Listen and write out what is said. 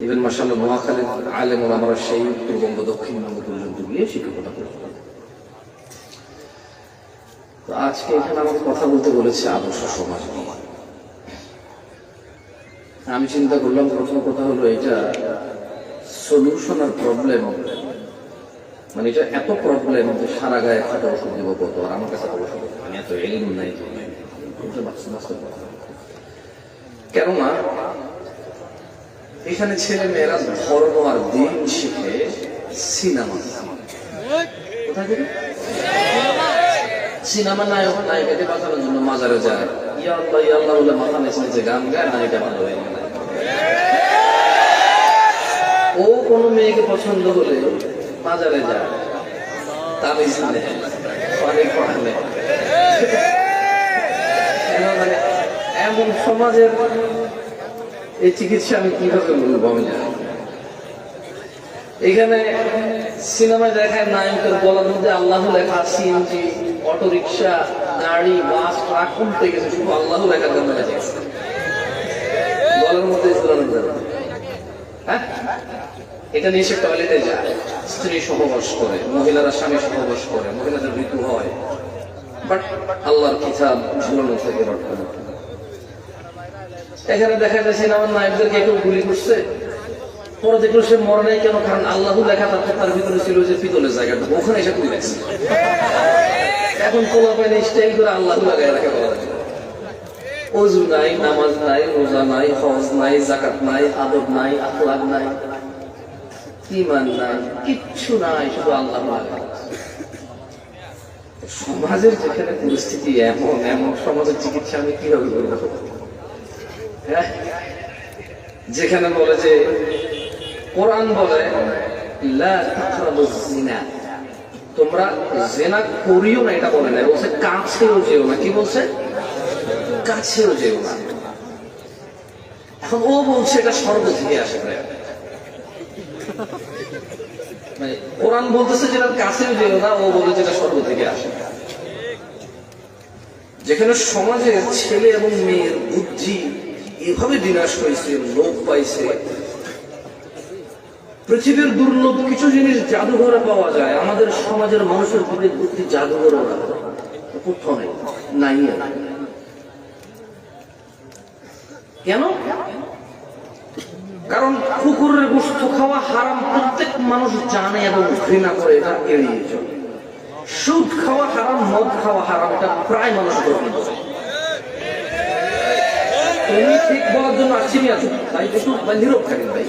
Even মাশাআল্লাহ নোয়াখালীর আলেম ওলামারা সেই উত্তরবঙ্গ দক্ষিণবঙ্গ পর্যন্ত গিয়ে শিক্ষকতা করতে। তো আজকে এখানে আমাকে কথা বলতে বলেছে আদর্শ সমাজ নিয়ে। আমি চিন্তা করলাম প্রথম কথা হলো এটা সলিউশন আর প্রবলেম, মানে এটা এত প্রবলেম যে সারা গায়ে খাটা ওষুধ দিব কত, আর আমার কাছে ওষুধ মানে এত এলিম নাই তো কেননা এখানে ছেলে মেয়েরা ধর্ম আর দিন শিখে সিনেমা, কোথায় থেকে সিনেমা নায়ক নায়িকাকে বাঁচানোর জন্য মাজারে যায়, ইয়া আল্লাহ ইয়া আল্লাহ বলে মাথা নেচে নেচে গান গায়, নায়িকা ভালো হয়ে গেল। ও কোনো মেয়েকে পছন্দ হলে মাজারে যায়, তাবিজ নেয়, অনেক পড়া নেয়। এমন সমাজের এই চিকিৎসা আমি কিভাবে বলবো আমি জানি। এখানে সিনেমায় দেখায় নায়কের গলার মধ্যে আল্লাহ লেখা, সিএনজি, অটো রিক্সা, গাড়ি, বাস, ট্রাক উল্টে গেছে, শুধু আল্লাহ লেখার জন্য গেছে গলার মধ্যে। হ্যাঁ, এটা নিয়ে সে টয়লেটে যায়, স্ত্রী সহবাস করে, মহিলারা স্বামী সহবাস করে, মহিলাদের ঋতু হয়, বাট আল্লাহর কিতাব ঝুলানো থেকে বর্তমান। এখানে দেখা যাচ্ছে আমার নায়কদেরকে কেউ গুলি করছে, পরে দেখলো সে মরে নাই কেন, কারণ আল্লাহ লেখা তার ভিতরে ছিল যে পিতলের জায়গাটা, ওখানে এসে তুলে গেছে। এখন কোলা পায়নি স্টাইল করে আল্লাহ লাগায় রাখে। ওযু নাই, নামাজ নাই, রোজা নাই, হজ নাই, যাকাত নাই, আদব নাই, আখলাক নাই, ঈমান নাই, কিচ্ছু নাই, শুধু আল্লাহ লাগায়। সমাজের যেখানে পরিস্থিতি এমন, এমন সমাজের চিকিৎসা আমি কিভাবে করবো? যেখানে বলে যে কোরআন বলে লা তাকরাবুজ জিনা, তোমরা জিনা করিও না, এটা বলে না, বলছে কাছেও যেও না। কি বলছে? কাছেও যেও না। এখন ও বলছে এটা স্বর্গ থেকে আসে, মানে কোরআন বলতেছে যেটা কাছেও যেও না, ও বলে যেটা স্বর্গ থেকে আসে। যেখানে সমাজের ছেলে এবং মেয়ের বুদ্ধি এভাবে বিনাশ হয়েছে, লোপ পাইছে, পৃথিবীর দুর্লভ কিছু জিনিস জাদুঘরে পাওয়া যায়, আমাদের সমাজের মানুষের বুদ্ধি জাদুঘরে কোথাও নেই, নাই। কেন? কারণ কুকুরের গোশত খাওয়া হারাম প্রত্যেক মানুষ জানে এবং ঘৃণা করে, এটা এড়িয়ে চলে। সুদ খাওয়া হারাম, মদ খাওয়া হারাম, এটা প্রায় মানুষ গ্রহণ করে। তুমি ঠিক বলার জন্য আসছি, ভাই একটু নীরব থাকেন ভাই।